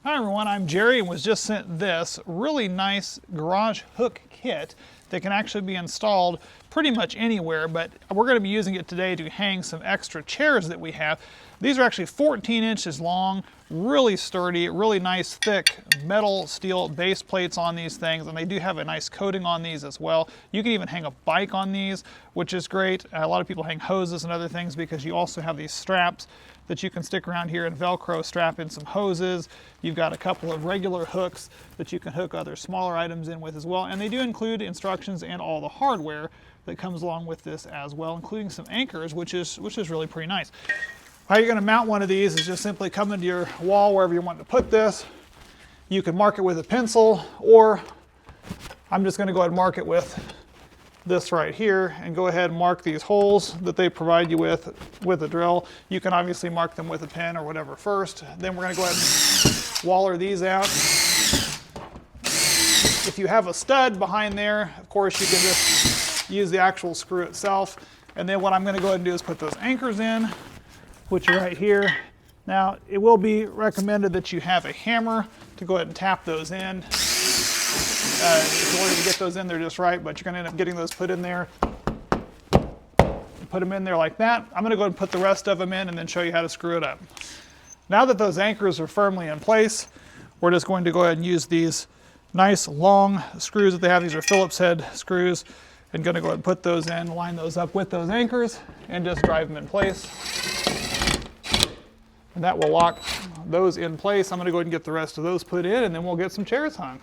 Hi everyone, I'm Jerry and was just sent this really nice garage hook kit that can actually be installed pretty much anywhere, but we're going to be using it today to hang some extra chairs that we have. These are actually 14 inches long, really sturdy, really nice thick metal steel base plates on these things, and they do have a nice coating on these as well. You can even hang a bike on these, which is great. A lot of people hang hoses and other things because you also have these straps that you can stick around here and Velcro strap in some hoses. You've got a couple of regular hooks that you can hook other smaller items in with as well, and they do include instructions and all the hardware that comes along with this as well, including some anchors, which is really pretty nice. How you're going to mount one of these is just simply come into your wall wherever you want to put this. You can mark it with a pencil, or I'm just going to go ahead and mark it with this right here and go ahead and mark these holes that they provide you with a drill. You can obviously mark them with a pen or whatever first. Then we're going to go ahead and waller these out. If you have a stud behind there, of course you can just use the actual screw itself. And then what I'm going to go ahead and do is put those anchors in, which are right here. Now, it will be recommended that you have a hammer to go ahead and tap those in. In order to get those in there just right, but you're going to end up getting those put in there. Put them in there like that. I'm going to go ahead and put the rest of them in and then show you how to screw it up. Now that those anchors are firmly in place, we're just going to go ahead and use these nice long screws that they have. These are Phillips head screws, and going to go ahead and put those in, line those up with those anchors, and just drive them in place. And that will lock those in place. I'm going to go ahead and get the rest of those put in, and then we'll get some chairs hung.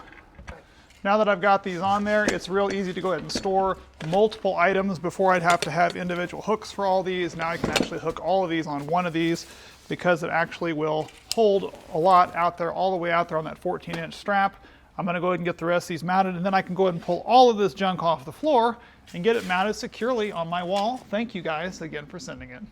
Now that I've got these on there, it's real easy to go ahead and store multiple items. Before I'd have to have individual hooks for all these. Now I can actually hook all of these on one of these because it actually will hold a lot out there, all the way out there on that 14-inch strap. I'm going to go ahead and get the rest of these mounted, and then I can go ahead and pull all of this junk off the floor and get it mounted securely on my wall. Thank you guys again for sending it.